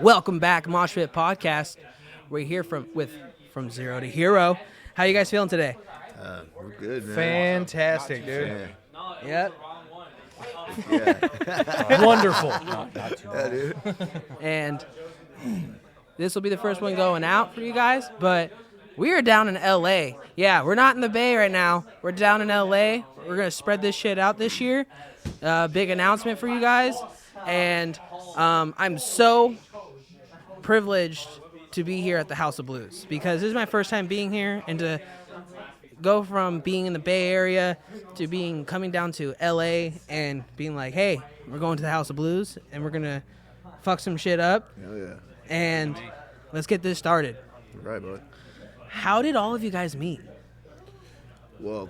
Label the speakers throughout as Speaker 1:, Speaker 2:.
Speaker 1: Welcome back, Mosh Pit Podcast. We're here from zero to hero. How you guys feeling today?
Speaker 2: We're good, man.
Speaker 3: Fantastic, dude.
Speaker 1: Yep.
Speaker 2: Yeah.
Speaker 3: Wonderful.
Speaker 2: Yeah, dude.
Speaker 1: And this will be the first one going out for you guys, but we are down in LA. Yeah, we're not in the Bay right now. We're down in LA. We're going to spread this shit out this year. Big announcement for you guys. And I'm so privileged to be here at the House of Blues because this is my first time being here, and to go from being in the Bay Area to coming down to LA and being like, hey, we're going to the House of Blues and we're going to fuck some shit up.
Speaker 2: Hell yeah.
Speaker 1: And let's get this started.
Speaker 2: Right, bud.
Speaker 1: How did all of you guys meet?
Speaker 2: Well,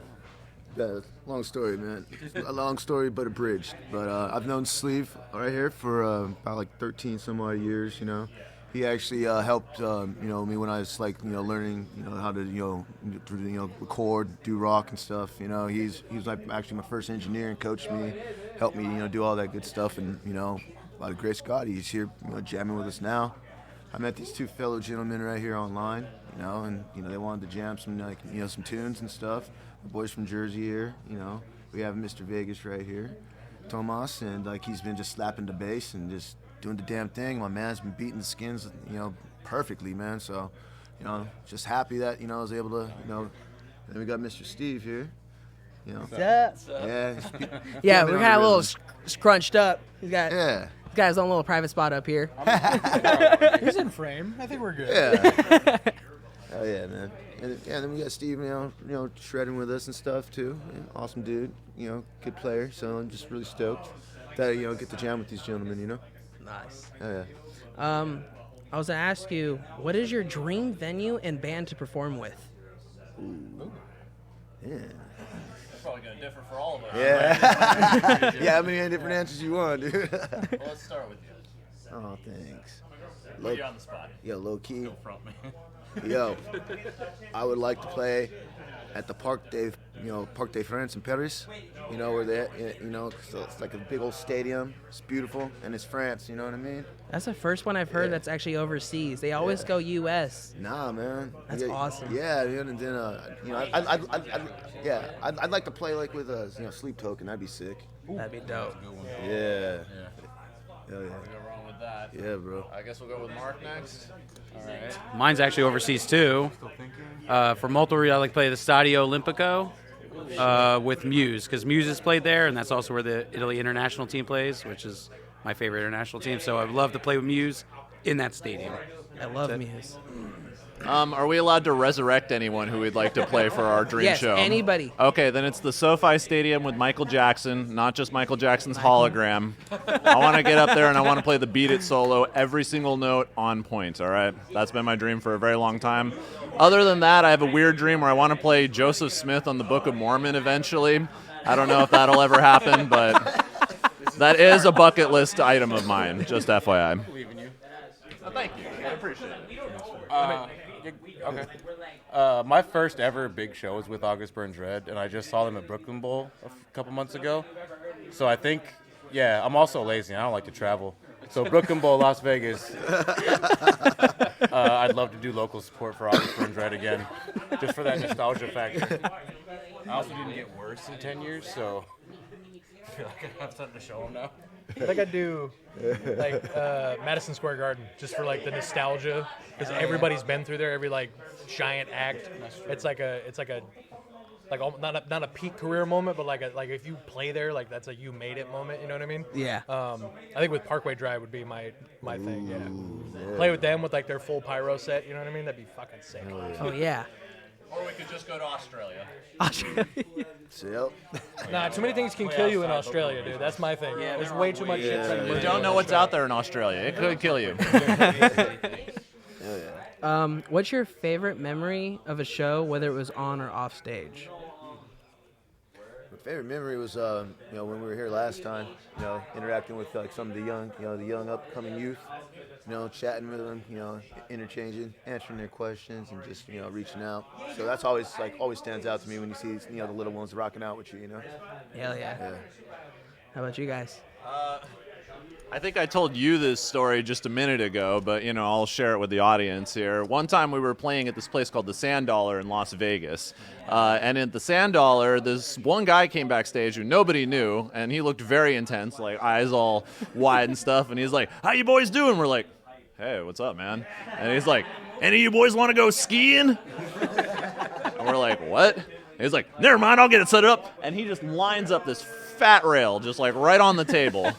Speaker 2: long story, man. A long story, but abridged. But I've known Sleeve right here for about like 13 some odd years, you know. He actually helped, me when I was learning, how to, record, do rock and stuff. You know, he was like actually my first engineer and coached me, helped me, do all that good stuff. And by the grace of God, he's here, jamming with us now. I met these two fellow gentlemen right here online, and they wanted to jam some some tunes and stuff. The boys from Jersey here, we have Mr. Vegas right here, Tomas, and he's been just slapping the bass and just doing the damn thing. My man's been beating the skins, perfectly, man. So, just happy that, I was able to, and then we got Mr. Steve here,
Speaker 1: Yeah,
Speaker 2: Yeah.
Speaker 1: we're kind of a little scrunched up. He's got his own little private spot up here.
Speaker 3: He's in frame. I think we're good.
Speaker 2: Yeah. Oh yeah, man. And then we got Steve, shredding with us and stuff too. Awesome dude, good player. So I'm just really stoked that get to jam with these gentlemen,
Speaker 1: Nice.
Speaker 2: Oh yeah.
Speaker 1: I was going to ask you, what is your dream venue and band to perform with?
Speaker 2: Yeah.
Speaker 4: It's probably going to differ for all of us.
Speaker 2: Yeah. Yeah, how many different answers you want, dude?
Speaker 4: Well, let's start with you.
Speaker 2: Oh, thanks.
Speaker 4: Put you on the spot.
Speaker 2: Yo, low key.
Speaker 4: Go front me.
Speaker 2: Yo, I would like to play at the Parc des France in Paris. Where they, so it's like a big old stadium. It's beautiful, and it's France. You know what I mean?
Speaker 1: That's the first one I've heard that's actually overseas. They always go U.S.
Speaker 2: Nah, man.
Speaker 1: That's awesome.
Speaker 2: Yeah, and then I'd like to play like with Sleep Token. That'd be sick.
Speaker 1: That'd be dope.
Speaker 2: Yeah. Hell yeah.
Speaker 4: Go wrong with that.
Speaker 2: Yeah, bro.
Speaker 4: I guess we'll go with Mark next. All right.
Speaker 5: Mine's actually overseas too. For multiple, I like to play the Stadio Olimpico with Muse, because Muse is played there, and that's also where the Italy international team plays, which is my favorite international team. So I'd love to play with Muse in that stadium.
Speaker 1: I love Muse.
Speaker 4: Are we allowed to resurrect anyone who we'd like to play for our dream show?
Speaker 1: Yes, anybody.
Speaker 4: Okay, then it's the SoFi Stadium with Michael Jackson, not just Michael Jackson's hologram. I want to get up there and I want to play the Beat It solo, every single note on point, all right? That's been my dream for a very long time. Other than that, I have a weird dream where I want to play Joseph Smith on the Book of Mormon eventually. I don't know if that'll ever happen, but that is a bucket list item of mine, just FYI. Thank you. I appreciate it.
Speaker 6: Okay. My first ever big show was with August Burns Red, and I just saw them at Brooklyn Bowl a couple months ago. So I think, I'm also lazy. I don't like to travel. So Brooklyn Bowl, Las Vegas. I'd love to do local support for August Burns Red again, just for that nostalgia factor. I also didn't get worse in 10 years, so I feel like I have something to show them now.
Speaker 3: I think I'd do Madison Square Garden, just for the nostalgia, because everybody's been through there. Every giant act. It's like not a peak career moment, but like if you play there, that's a you made it moment. You know what I mean?
Speaker 1: Yeah.
Speaker 3: I think with Parkway Drive would be my thing. Yeah. Play with them with their full pyro set. You know what I mean? That'd be fucking sick.
Speaker 1: Oh, yeah.
Speaker 4: Or we could just go to Australia.
Speaker 2: Yep.
Speaker 3: Nah, too many things can kill you in Australia, dude. That's my thing. Yeah, there's way too much shit.
Speaker 4: You don't know what's out there in Australia. It could kill you.
Speaker 1: What's your favorite memory of a show, whether it was on or off stage?
Speaker 2: My favorite memory was, when we were here last time, interacting with some of the young upcoming youth, chatting with them, interchanging, answering their questions, and just, reaching out. So that's always stands out to me when you see, the little ones rocking out with you,
Speaker 1: Hell yeah. How about you guys?
Speaker 4: I think I told you this story just a minute ago, but, I'll share it with the audience here. One time we were playing at this place called the Sand Dollar in Las Vegas. And at the Sand Dollar, this one guy came backstage who nobody knew, and he looked very intense, like eyes all wide and stuff. And he's like, "How you boys doing?" We're like, "Hey, what's up, man?" And he's like, "Any of you boys want to go skiing?" And we're like, "What?" And he's like, "Never mind, I'll get it set up." And he just lines up this fat rail just like right on the table.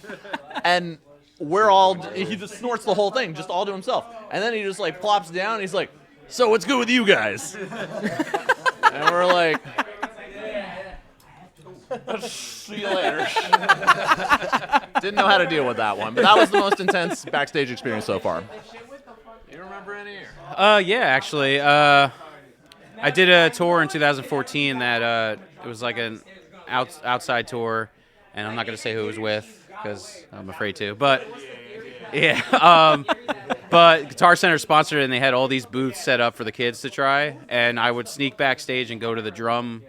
Speaker 4: And he just snorts the whole thing, just all to himself. And then he just like plops down and he's like, "So what's good with you guys?" And we're like, "See you later." Didn't know how to deal with that one, but that was the most intense backstage experience so far. You remember any?
Speaker 5: Yeah, actually. I did a tour in 2014 that it was like an outside tour, and I'm not going to say who it was with because I'm afraid to. But yeah, but Guitar Center sponsored it, and they had all these booths set up for the kids to try. And I would sneak backstage and go to the drum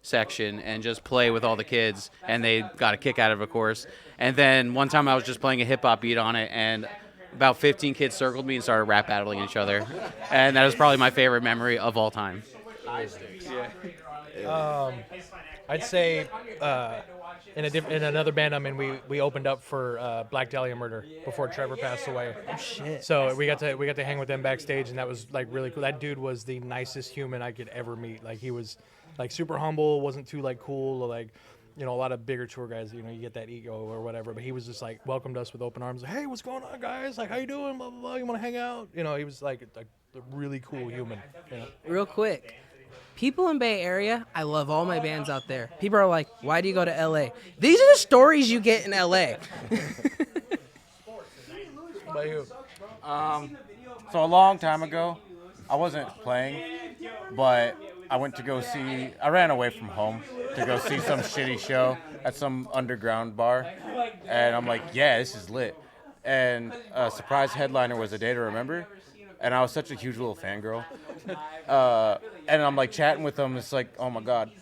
Speaker 5: section and just play with all the kids, and they got a kick out of it, of course. And then one time I was just playing a hip hop beat on it, and about 15 kids circled me and started rap battling each other, and that was probably my favorite memory of all time.
Speaker 3: I'd say in another band I'm in, we opened up for Black Dahlia Murder before Trevor passed away.
Speaker 1: Oh shit!
Speaker 3: So we got to hang with them backstage, and that was like really cool. That dude was the nicest human I could ever meet. Like he was like super humble, wasn't too like cool or like. A lot of bigger tour guys, you get that ego or whatever, but he was just like welcomed us with open arms. Like, "Hey, what's going on, guys? Like, how you doing? Blah, blah, blah. You want to hang out?" He was like a really cool human.
Speaker 1: Real quick, people in Bay Area, I love all my bands out there. People are like, "Why do you go to LA?" These are the stories you get in LA.
Speaker 3: About you?
Speaker 6: So a long time ago, I wasn't playing, but I went to go see. I ran away from home to go see some shitty show at some underground bar, and I'm like, "Yeah, this is lit." And a surprise headliner was A Day to Remember, and I was such a huge little fangirl. And I'm like chatting with him. It's like, oh my god.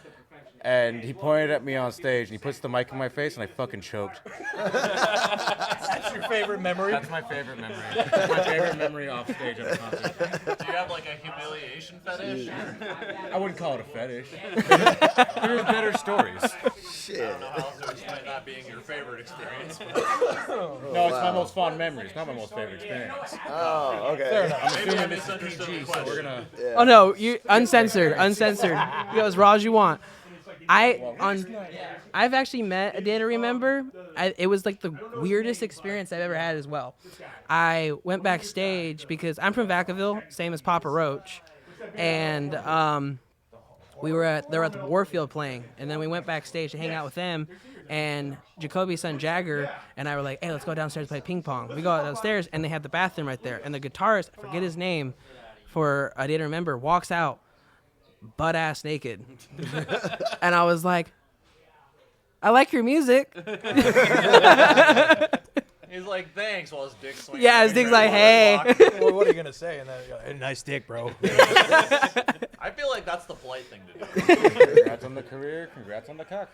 Speaker 6: And he pointed at me on stage, and he puts the mic in my face, and I fucking choked.
Speaker 3: That's your favorite memory?
Speaker 6: That's my favorite memory. That's my favorite memory off stage at a concert.
Speaker 4: Do you have like a humiliation fetish?
Speaker 6: I wouldn't call it a fetish. There's better stories.
Speaker 2: Shit.
Speaker 4: I don't know how else to explain that being your favorite experience.
Speaker 6: No, it's my most fond memory. It's not my most favorite experience.
Speaker 2: Oh, okay.
Speaker 6: I'm assuming this is PG, so we're gonna.
Speaker 1: Oh no, you uncensored. You go as raw as you want. I've actually met A Day to Remember. It was like the weirdest experience I've ever had as well. I went backstage because I'm from Vacaville, same as Papa Roach, and they were at the Warfield playing, and then we went backstage to hang out with them, and Jacoby's son Jagger and I were like, "Hey, let's go downstairs and play ping pong." We go downstairs, and they had the bathroom right there, and the guitarist, I forget his name, for A Day to Remember, walks out butt ass naked. And I was like, "I like your music."
Speaker 4: He's like, "Thanks," while his dick's swinging.
Speaker 1: Yeah, his dick's like, "Hey."
Speaker 3: Well, what are you gonna say? And then you go, "Hey, nice dick, bro."
Speaker 4: I feel like that's the polite thing to do.
Speaker 6: Congrats on the career. Congrats on the cock.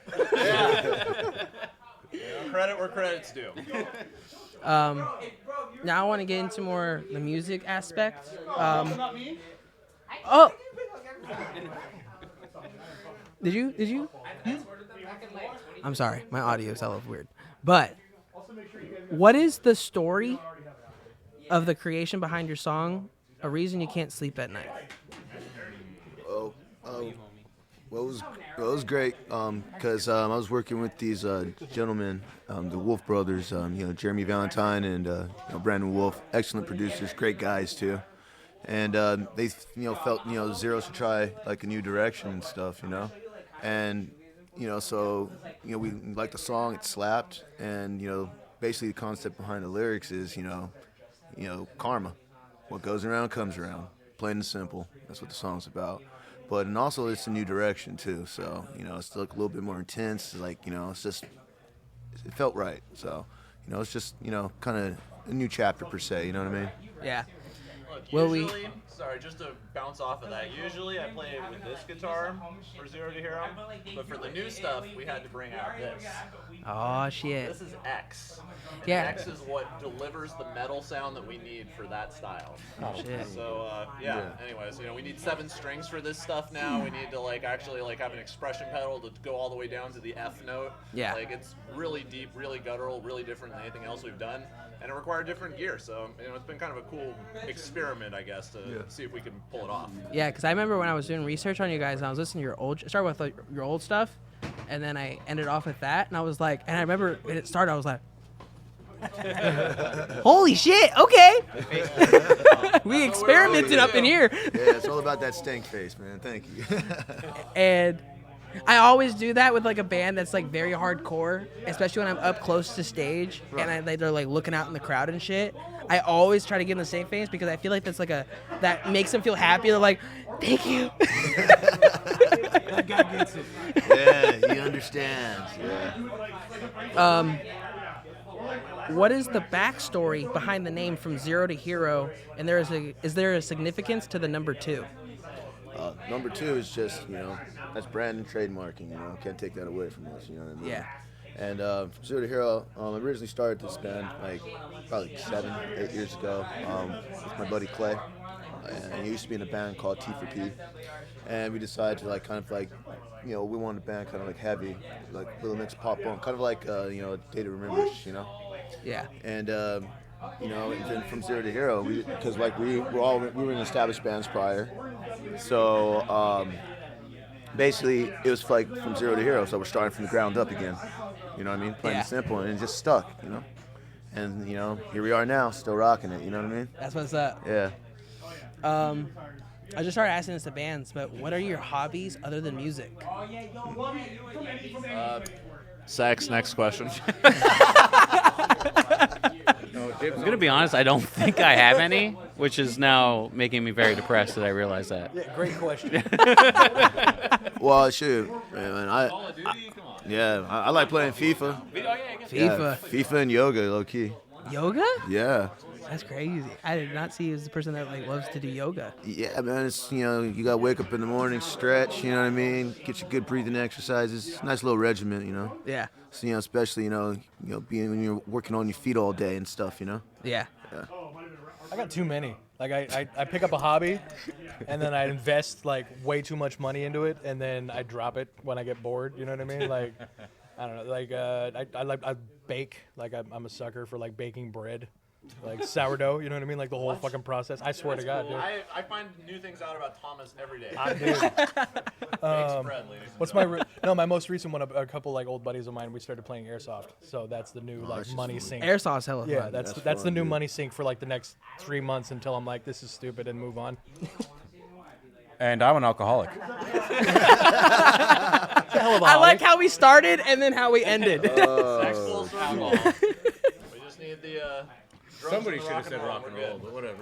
Speaker 4: Credit where credit's due.
Speaker 1: Now I want to get into more the music aspect. Oh. Did you? I'm sorry, my audio is hella weird. But what is the story of the creation behind your song, A Reason You Can't Sleep at Night?
Speaker 2: Well, it was great because I was working with these gentlemen, the Wolf brothers, Jeremy Valentine and Brandon Wolf, excellent producers, great guys too. And they, felt, Zero should try like a new direction and stuff, and so we liked the song, it slapped, and basically the concept behind the lyrics is karma, what goes around comes around, plain and simple. That's what the song's about. But and also it's a new direction too, so it's like a little bit more intense. Like it's just it felt right. So it's just kind of a new chapter per se. You know what I mean?
Speaker 1: Yeah.
Speaker 4: Sorry, just to bounce off of that. Usually I play it with this guitar for Zero to Hero, but for the new stuff, we had to bring out this.
Speaker 1: Oh shit.
Speaker 4: This is X.
Speaker 1: Yeah.
Speaker 4: X is what delivers the metal sound that we need for that style.
Speaker 1: Oh shit.
Speaker 4: So anyways, we need 7 strings for this stuff now. We need to actually have an expression pedal to go all the way down to the F note.
Speaker 1: Yeah.
Speaker 4: It's really deep, really guttural, really different than anything else we've done, and it required different gear. So it's been kind of a cool experiment, I guess, to see if we can pull it off.
Speaker 1: Yeah, because I remember when I was doing research on you guys, and I was listening to your old, start with your old stuff, and then I ended off with that, and I was like, and I remember when it started, I was like, holy shit, okay. We experimented up in here.
Speaker 2: Yeah, it's all about that stank face, man. Thank you.
Speaker 1: And I always do that with a band that's very hardcore, especially when I'm up close to stage and they're looking out in the crowd and shit. I always try to give them the same face because I feel like that's that makes them feel happy. They're like, thank you.
Speaker 7: That guy gets it.
Speaker 2: Yeah, he understands. Yeah.
Speaker 1: What is the backstory behind the name From Zero to Hero? And is there a significance to the number 2?
Speaker 2: Number 2 is just, that's brand and trademarking, can't take that away from us, you know what I mean?
Speaker 1: Yeah.
Speaker 2: And From Zero to Hero, I originally started this band probably 7, 8 years ago with my buddy Clay. And he used to be in a band called T for P. And we decided to we wanted a band kind of heavy, little mix of pop punk, kind of Day to Remember-ish,
Speaker 1: Yeah.
Speaker 2: And and then From Zero to Hero, because we were in established bands prior, so basically it was From Zero to Hero, so we're starting from the ground up again. You know what I mean? Plain and simple, and it just stuck. And here we are now, still rocking it. You know what I mean?
Speaker 1: That's what's up.
Speaker 2: Yeah.
Speaker 1: I just started asking this to bands, but what are your hobbies other than music?
Speaker 4: Sex, next question.
Speaker 5: I'm going to be honest, I don't think I have any, which is now making me very depressed that I realize that.
Speaker 3: Yeah, great question.
Speaker 2: Well, shoot, man. I like playing FIFA.
Speaker 1: FIFA.
Speaker 2: Yeah, FIFA and yoga, low key.
Speaker 1: Yoga?
Speaker 2: Yeah.
Speaker 1: That's crazy. I did not see you as the person that loves to do yoga.
Speaker 2: Yeah, man. It's you gotta wake up in the morning, stretch. You know what I mean? Get your good breathing exercises. Nice little regimen.
Speaker 1: Yeah.
Speaker 2: So especially being when you're working on your feet all day and stuff.
Speaker 1: Yeah.
Speaker 3: I got too many. I pick up a hobby, and then I invest way too much money into it, and then I drop it when I get bored. You know what I mean? I don't know. I bake. I'm a sucker for baking bread. Sourdough, you know what I mean? The whole fucking process. I swear to God, dude.
Speaker 4: I find new things out about Thomas every day.
Speaker 3: What's my most recent one? A couple old buddies of mine. We started playing airsoft, so that's the new money sink.
Speaker 1: Airsoft's hella fun.
Speaker 3: Yeah, that's
Speaker 2: fun,
Speaker 3: the new
Speaker 2: dude.
Speaker 3: money sink for the next 3 months until I'm this is stupid and move on.
Speaker 6: And I'm an alcoholic.
Speaker 1: I like how we started and then how we ended.
Speaker 4: Sex, full circle. We just need the.
Speaker 6: Somebody should have said rock and roll, but whatever.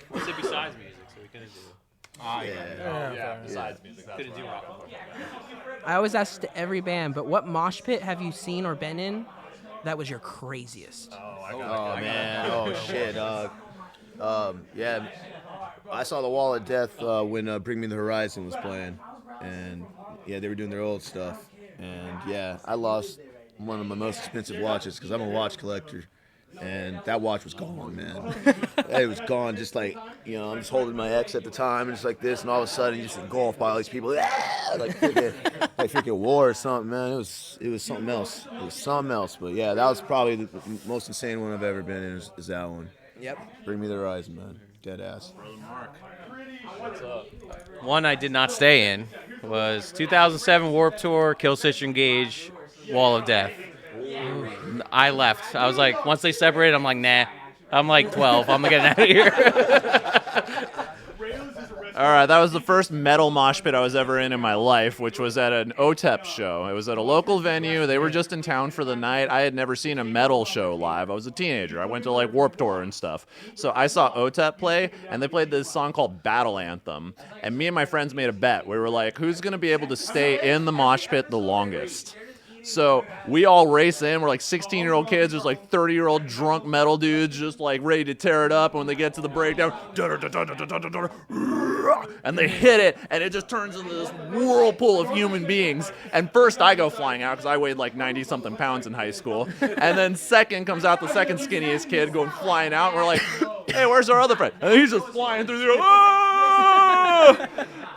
Speaker 7: We said besides music, so we couldn't do
Speaker 4: Yeah, besides music. That's
Speaker 7: couldn't do rock and roll.
Speaker 1: I always ask to every band, but what mosh pit have you seen or been in that was your craziest?
Speaker 2: Oh man. Oh shit. Yeah. I saw the Wall of Death when Bring Me the Horizon was playing, and they were doing their old stuff, and I lost one of my most expensive watches because I'm a watch collector. And that watch was gone, man. It was gone, just I'm just holding my ex at the time, and just like this, and all of a sudden, you just engulfed by all these people, like freaking war or something, man. It was something else. It was something else. But yeah, that was probably the most insane one I've ever been in. Is that one?
Speaker 1: Yep.
Speaker 2: Bring Me the Horizon, man. Dead ass.
Speaker 4: What's up?
Speaker 5: One I did not stay in was 2007 Warped Tour, Killswitch Engage, Wall of Death. I left. I was once they separated, I'm nah. I'm 12. I'm getting out of here.
Speaker 4: All right, that was the first metal mosh pit I was ever in my life, which was at an OTEP show. It was at a local venue. They were just in town for the night. I had never seen a metal show live. I was a teenager. I went to Warped Tour and stuff. So I saw OTEP play, and they played this song called Battle Anthem. And me and my friends made a bet. We were who's going to be able to stay in the mosh pit the longest? So we all race in. We're like 16-year-old kids. There's like 30-year-old drunk metal dudes just like ready to tear it up. And when they get to the breakdown, and they hit it, and it just turns into this whirlpool of human beings. And first I go flying out because I weighed like 90-something pounds in high school. And then second comes out the second skinniest kid going flying out. And we're like, hey, where's our other friend? And he's just flying through the air. Ah!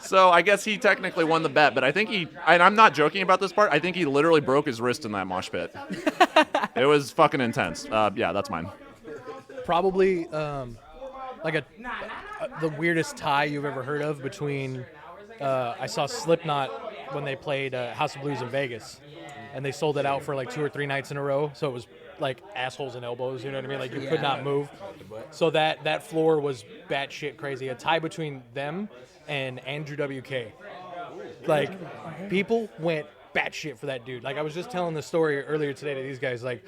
Speaker 4: So I guess he technically won the bet, but I think and I'm not joking about this part, I think he literally broke his wrist in that mosh pit. It was fucking intense. Yeah, that's mine.
Speaker 3: Probably like the weirdest tie you've ever heard of between, I saw Slipknot when they played House of Blues in Vegas, and they sold it out for like 2 or 3 nights in a row, so it was like assholes and elbows, you know what I mean? Like you could not move. So that floor was batshit crazy. A tie between them and Andrew WK. Like, people went batshit for that dude. Like, I was just telling the story earlier today to these guys. Like,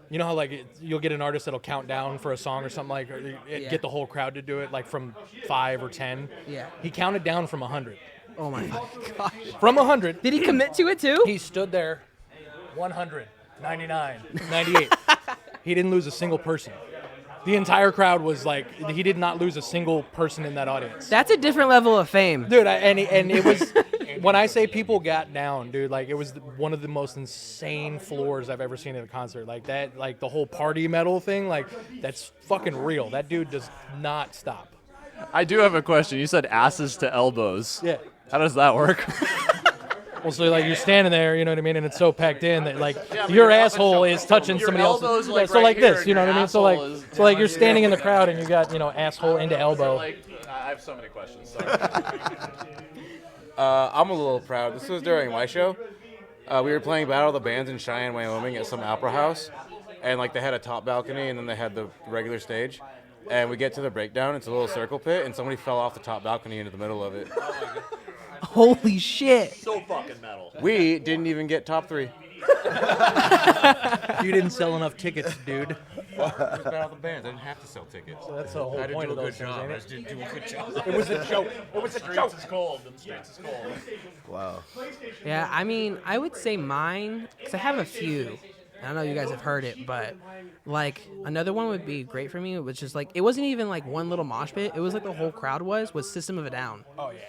Speaker 3: you know how like you'll get an artist that'll count down for a song or something, like, or get the whole crowd to do it, like from 5 or 10. Yeah. He counted down from 100.
Speaker 1: Oh my gosh.
Speaker 3: From 100.
Speaker 1: Did he commit to it too?
Speaker 3: He stood there, 100, 99, 98. He didn't lose a single person. The entire crowd was like, he did not lose a single person in that audience.
Speaker 1: That's a different level of fame.
Speaker 3: Dude, and it was, when I say people got down, dude, like it was one of the most insane floors I've ever seen at a concert. Like that, like the whole party metal thing, like that's fucking real. That dude does not stop.
Speaker 4: I do have a question. You said asses to elbows.
Speaker 3: Yeah.
Speaker 4: How does that work?
Speaker 3: Well, so like you're standing there, you know what I mean, and it's so packed in that like your asshole is touching somebody else's.
Speaker 4: Like
Speaker 3: so like this,
Speaker 4: and
Speaker 3: you know what I mean? So like,
Speaker 4: is,
Speaker 3: like you're standing in the crowd and you got, you know, asshole into elbow.
Speaker 4: Like, I have so many questions. Sorry.
Speaker 6: I'm a little proud. This was during my show. We were playing Battle of the Bands in Cheyenne, Wyoming at some opera house. And like they had a top balcony and then they had the regular stage. And we get to the breakdown. It's a little circle pit and somebody fell off the top balcony into the middle of it.
Speaker 1: Holy shit.
Speaker 4: So fucking metal.
Speaker 6: We didn't even get top 3.
Speaker 3: You didn't sell enough tickets, dude.
Speaker 6: It was Battle of the Bands. I didn't have to sell tickets.
Speaker 3: So that's the whole
Speaker 6: I didn't
Speaker 3: point
Speaker 6: do
Speaker 3: of
Speaker 6: a
Speaker 3: those
Speaker 6: good
Speaker 3: things,
Speaker 6: job.
Speaker 3: ain't
Speaker 6: I
Speaker 3: it?
Speaker 6: just didn't do a good job.
Speaker 3: It was a joke. It was a joke.
Speaker 4: It's cold. The streets is cold.
Speaker 2: Wow.
Speaker 1: Yeah, I mean, I would say mine, because I have a few. I don't know if you guys have heard it, but like another one would be great for me, which is like, it wasn't even like one little mosh pit. It was like the whole crowd was System of a Down.
Speaker 3: Oh, yeah.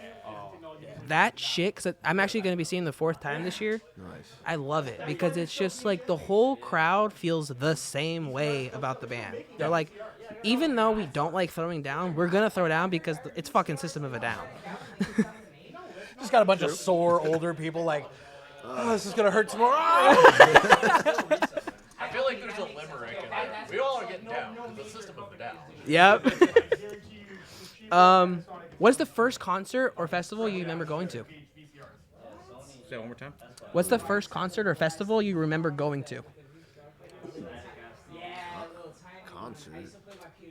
Speaker 1: That shit, because I'm actually going to be seeing the 4th time this year.
Speaker 2: Nice.
Speaker 1: I love it because it's just like the whole crowd feels the same way about the band. They're like, even though we don't like throwing down, we're going to throw down because it's fucking System of a Down.
Speaker 3: Just got a bunch of sore older people like, oh, this is going to hurt tomorrow.
Speaker 4: I feel like there's a limerick in there. We all are getting down. It's the System of a Down.
Speaker 1: Yep. What's the first concert or festival you remember going to?
Speaker 6: Say that one more time.
Speaker 1: What's the first concert or festival you remember going to?
Speaker 2: Concert.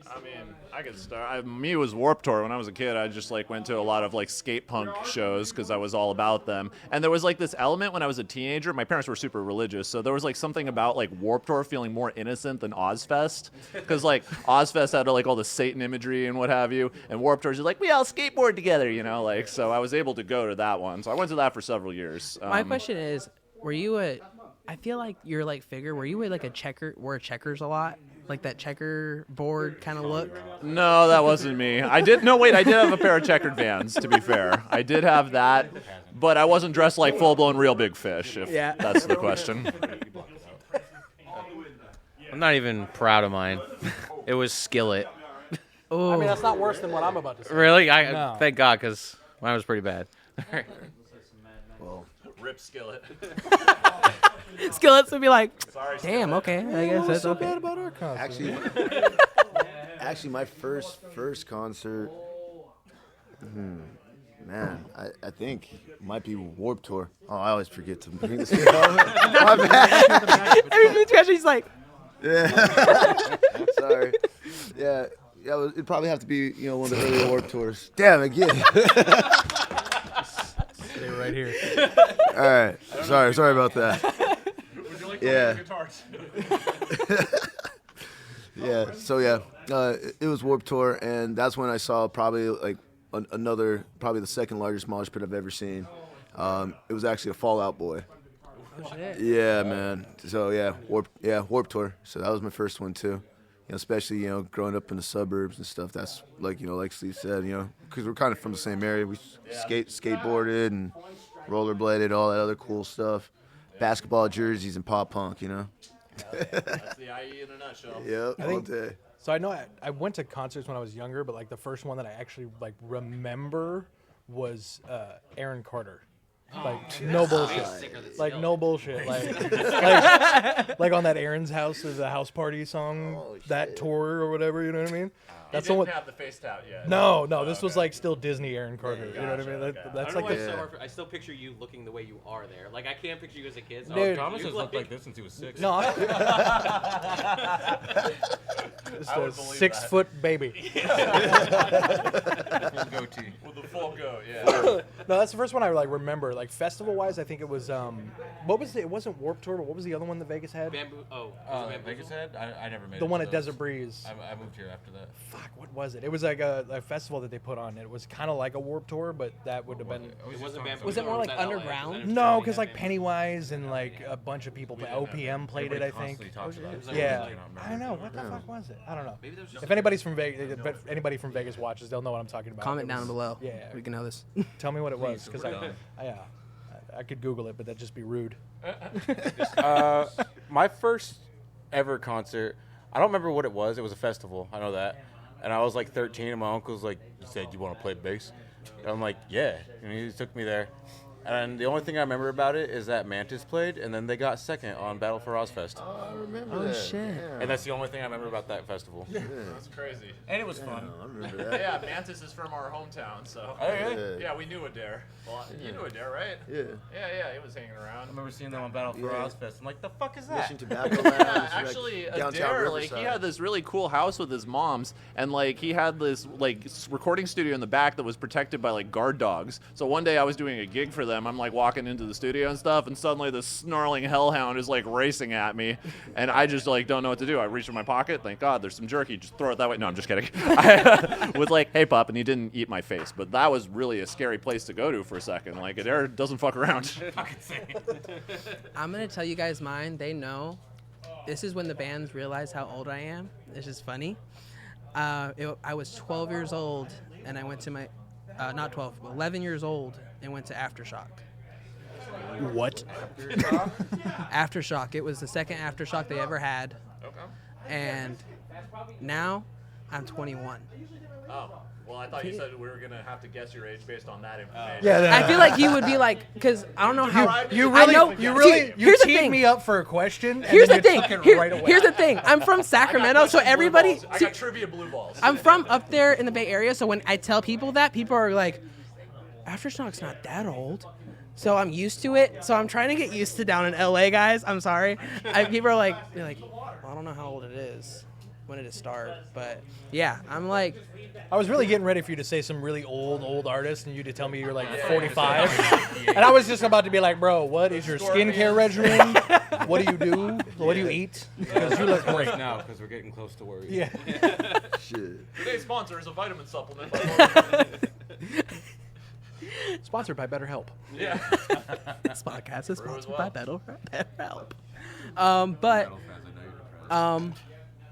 Speaker 4: I mean, I could start. Me, it was Warped Tour. When I was a kid, I just like went to a lot of like skate punk shows because I was all about them. And there was like this element when I was a teenager. My parents were super religious, so there was like something about like Warped Tour feeling more innocent than Ozfest, because like Ozfest had like all the Satan imagery and what have you, and Warped Tour is like we all skateboard together, you know, like. So I was able to go to that one. So I went to that for several years.
Speaker 1: My question is, were you I feel like you're like figure. Were you like wore checkers a lot? Like that checkerboard kind of look?
Speaker 4: No, that wasn't me. I did have a pair of checkered Vans, to be fair. I did have that, but I wasn't dressed like full-blown Real Big Fish, if that's the question.
Speaker 7: I'm not even proud of mine. It was Skillet.
Speaker 1: Oh,
Speaker 3: I mean, that's not worse than what I'm about to say.
Speaker 7: Really?
Speaker 3: No.
Speaker 7: Thank God, because mine was pretty bad.
Speaker 4: Rip Skillet.
Speaker 1: Skillets would be like,
Speaker 4: Sorry,
Speaker 1: damn, okay, I guess that's okay.
Speaker 3: about our concert?
Speaker 2: Actually, my first concert, man, I think might be Warped Tour. Oh, I always forget to bring this shit up. My bad.
Speaker 1: Every question, he's like,
Speaker 2: Sorry. Yeah, it'd probably have to be, you know, one of the early Warped Tours. Damn, again.
Speaker 3: Stay right here.
Speaker 2: All right. Sorry about that. Yeah. Yeah. So yeah, it was Warped Tour, and that's when I saw probably like probably the second largest mosh pit I've ever seen. It was actually a Fall Out Boy.
Speaker 1: Oh shit.
Speaker 2: Yeah, man. So Warped Tour. So that was my first one too. Especially growing up in the suburbs and stuff. That's like like Steve said, because we're kind of from the same area. We skateboarded and rollerbladed, all that other cool stuff. Basketball jerseys and pop punk,
Speaker 4: That's the IE in a nutshell.
Speaker 2: Yep, all day.
Speaker 3: So I know I went to concerts when I was younger, but like the first one that I actually like remember was Aaron Carter. Like no bullshit. Like no bullshit. Like on that Aaron's House or the house party song, that tour or whatever. You know what I mean? That's
Speaker 4: He
Speaker 3: the one.
Speaker 4: didn't have the face tat yet.
Speaker 3: No, this was like still Disney Aaron Carter. You know what I mean? That's
Speaker 7: I
Speaker 3: like
Speaker 7: don't know why
Speaker 3: the.
Speaker 7: it's so hard I still picture you looking the way you are there. Like I can't picture you as a kid. So
Speaker 3: Dude,
Speaker 6: Thomas
Speaker 7: you
Speaker 6: has looked like this since he was 6.
Speaker 3: No, just
Speaker 4: I
Speaker 3: a
Speaker 4: would believe
Speaker 3: 6-foot baby.
Speaker 6: Goatee.
Speaker 4: With the full goat, yeah.
Speaker 3: No, that's the first one I like remember. Like festival wise, I think it was what was it wasn't Warped Tour, but what was the other one that Vegas had?
Speaker 7: Bamboo. Oh, was it Bamboozled?
Speaker 6: Vegas Head? I never made it.
Speaker 3: The one
Speaker 6: to
Speaker 3: at
Speaker 6: those.
Speaker 3: Desert Breeze.
Speaker 6: I moved here after that.
Speaker 3: Fuck, what was it? It was like a festival that they put on. It was kind of like a Warped Tour, but that would have been.
Speaker 7: It wasn't Bamboo.
Speaker 1: Was it more like
Speaker 7: that LA?
Speaker 1: underground?
Speaker 7: Was that
Speaker 3: No,
Speaker 7: Germany
Speaker 3: because
Speaker 7: that
Speaker 3: like
Speaker 7: Bamboo?
Speaker 3: Pennywise and like a bunch of people. OPM played it, I think.
Speaker 6: Constantly talks about it.
Speaker 3: Yeah,
Speaker 6: I
Speaker 3: I don't know what the fuck was it. I don't know.
Speaker 7: Maybe that was just
Speaker 3: If anybody's from Vegas, if anybody from Vegas watches, they'll know what I'm talking about.
Speaker 1: Comment
Speaker 3: It
Speaker 1: down
Speaker 3: was-
Speaker 1: below.
Speaker 3: Yeah,
Speaker 1: We can know this.
Speaker 3: tell me what it was because I could Google it, but that'd just be rude.
Speaker 6: My first ever concert, I don't remember what it was. It was a festival. I know that. And I was like 13, and my uncle's like, he said, "You want to play bass?" And I'm like, "Yeah." And he took me there. And the only thing I remember about it is that Mantis played, and then they got second on Battle for Ozfest.
Speaker 2: I remember
Speaker 1: Oh
Speaker 2: that.
Speaker 1: shit.
Speaker 2: Yeah.
Speaker 6: And that's the only thing I remember about that festival.
Speaker 4: That's crazy.
Speaker 6: And it was fun.
Speaker 2: I remember that.
Speaker 4: Yeah, Mantis is from our hometown, so.
Speaker 6: Oh, really?
Speaker 4: Yeah, we knew Adair. Well, you knew Adair, right?
Speaker 2: Yeah.
Speaker 4: Yeah, he was hanging
Speaker 6: I
Speaker 4: around.
Speaker 6: remember seeing them on Battle for
Speaker 2: Yeah.
Speaker 6: Ozfest. I'm like, the fuck is that?
Speaker 2: Mission Tobacco Lounge.
Speaker 4: Yeah, actually,
Speaker 2: downtown
Speaker 4: Adair, like,
Speaker 2: Riverside.
Speaker 4: he had this really cool house with his mom's, and, like, he had this, like, recording studio in the back that was protected by, like, guard dogs. So one day I was doing a gig for them. I'm, like, walking into the studio and stuff, and suddenly this snarling hellhound is, like, racing at me, and I just, like, don't know what to do. I reach in my pocket. Thank God, there's some jerky. Just throw it that way. No, I'm just kidding. I was like, "Hey, pup," and he didn't eat my face. But that was really a scary place to go to for a second. Like, Adair doesn't fuck around.
Speaker 1: I'm gonna tell you guys mine. They know. This is when the bands realize how old I am. It's just funny. I was 12 years old, and I went to my, not 12, 11 years old, and went to Aftershock.
Speaker 3: What?
Speaker 1: Aftershock. It was the second Aftershock they ever had,
Speaker 4: Okay.
Speaker 1: and now I'm 21.
Speaker 4: Oh. Well, I thought you said we were going to have to guess your age based on that information.
Speaker 3: Yeah,
Speaker 1: I feel like he would be like, because I don't know how.
Speaker 3: You
Speaker 1: I
Speaker 3: really,
Speaker 1: know-
Speaker 3: you
Speaker 1: here's the
Speaker 3: teed
Speaker 1: thing.
Speaker 3: me up for a question. And
Speaker 1: Here's
Speaker 3: then
Speaker 1: the
Speaker 3: you
Speaker 1: thing.
Speaker 3: took it right away.
Speaker 1: Here's the thing. I'm from Sacramento, so everybody.
Speaker 4: I got trivia blue balls.
Speaker 1: I'm from up there in the Bay Area, so when I tell people that, people are like, Aftershock's not that old. So I'm used to it. So I'm trying to get used to down in LA, guys. I'm sorry. People are like, well, I don't know how old it is. When did it start? But yeah, I'm like,
Speaker 3: I was really getting ready for you to say some really old artist, and you to tell me you're like 45. And I was just about to be like, bro, what is your skincare regimen? What do you do? What do you eat? Because you look great.
Speaker 6: Right now, because we're getting close to where
Speaker 3: Yeah.
Speaker 2: Shit.
Speaker 4: Today's sponsor is a vitamin supplement.
Speaker 3: Sponsored by BetterHelp.
Speaker 4: Yeah.
Speaker 1: this podcast is sponsored by BetterHelp.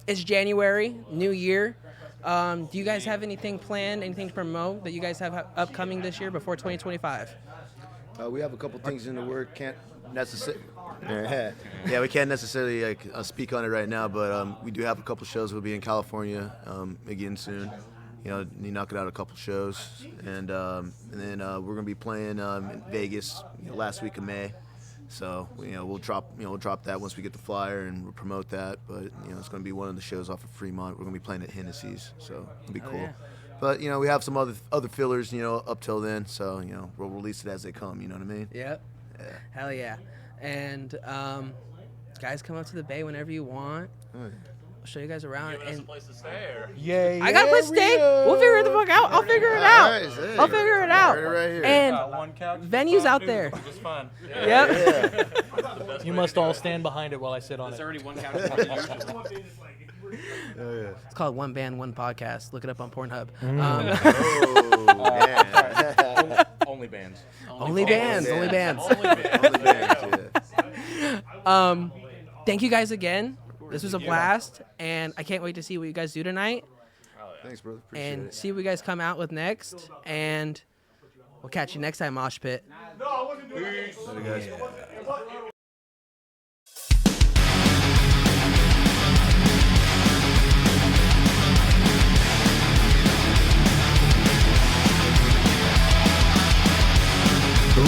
Speaker 1: It's January, New Year. Do you guys have anything planned, anything to promote that you guys have upcoming this year before 2025?
Speaker 2: We have a couple things in the work. Can't necessarily. Yeah, we can't necessarily speak on it right now, but we do have a couple shows. We'll be in California again soon. Knocking out a couple shows, and then we're gonna be playing in Vegas last week of May. So we'll drop that once we get the flyer and we'll promote that. But it's gonna be one of the shows off of Fremont. We're gonna be playing at Hennessy's, so it'll be cool.
Speaker 1: yeah.
Speaker 2: But we have some other fillers up till then. So we'll release it as they come. You know what I mean?
Speaker 1: Yep.
Speaker 2: Yeah.
Speaker 1: Hell yeah. And guys, come up to the Bay whenever you want. I'll show you guys around.
Speaker 4: Giving us a
Speaker 1: And
Speaker 4: place to stay, or?
Speaker 3: Yay.
Speaker 1: I got a place to stay. We'll figure it the fuck out. I'll figure it out.
Speaker 2: Alright, say.
Speaker 1: I'll figure it out.
Speaker 2: Right here.
Speaker 1: And
Speaker 6: one couch.
Speaker 1: venues out there.
Speaker 6: Just fine.
Speaker 1: Yep.
Speaker 3: You must all stand behind it while I sit on
Speaker 7: There's
Speaker 3: it.
Speaker 7: already one couch more than usual.
Speaker 1: It's called One Band, One Podcast. Look it up on Pornhub.
Speaker 2: Oh, yeah.
Speaker 6: Only bands.
Speaker 1: Only bands. Only bands.
Speaker 4: Only
Speaker 2: Only bands, yeah.
Speaker 1: Thank you guys again. This was a blast, and I can't wait to see what you guys do tonight.
Speaker 2: Thanks, brother. Appreciate
Speaker 1: And
Speaker 2: it.
Speaker 1: see what you guys come out with next. And we'll catch you next time, Mosh Pit.
Speaker 2: Later, guys.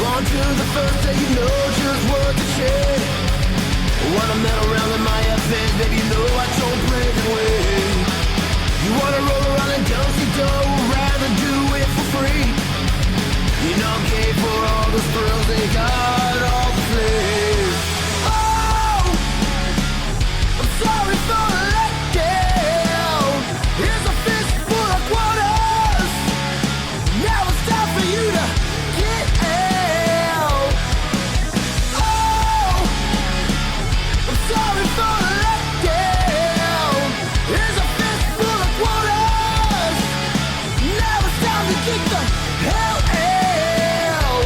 Speaker 8: On to the first day, you know just what to say. When I'm not around in my affairs, baby, you know I don't play the way. You wanna roll around and don't see dough, rather do it for free. You don't care for all the thrills, they got all the flares. Oh, I'm sorry for the letdown. Here's a fist full of quarters. Now it's time for you to get out. Oh, I'm sorry for the letdown. Here's a fist full of quarters. Now it's time to get the hell out.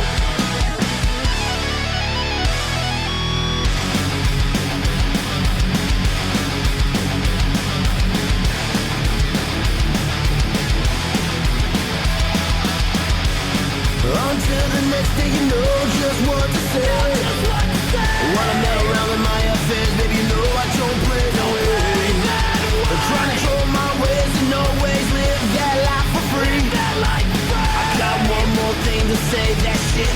Speaker 8: Until the next day, you know just what to say. When I'm not around in my affairs, baby, you know I don't play no way. I'm trying to control my ways and always live that life for free. I got one more thing to say, that shit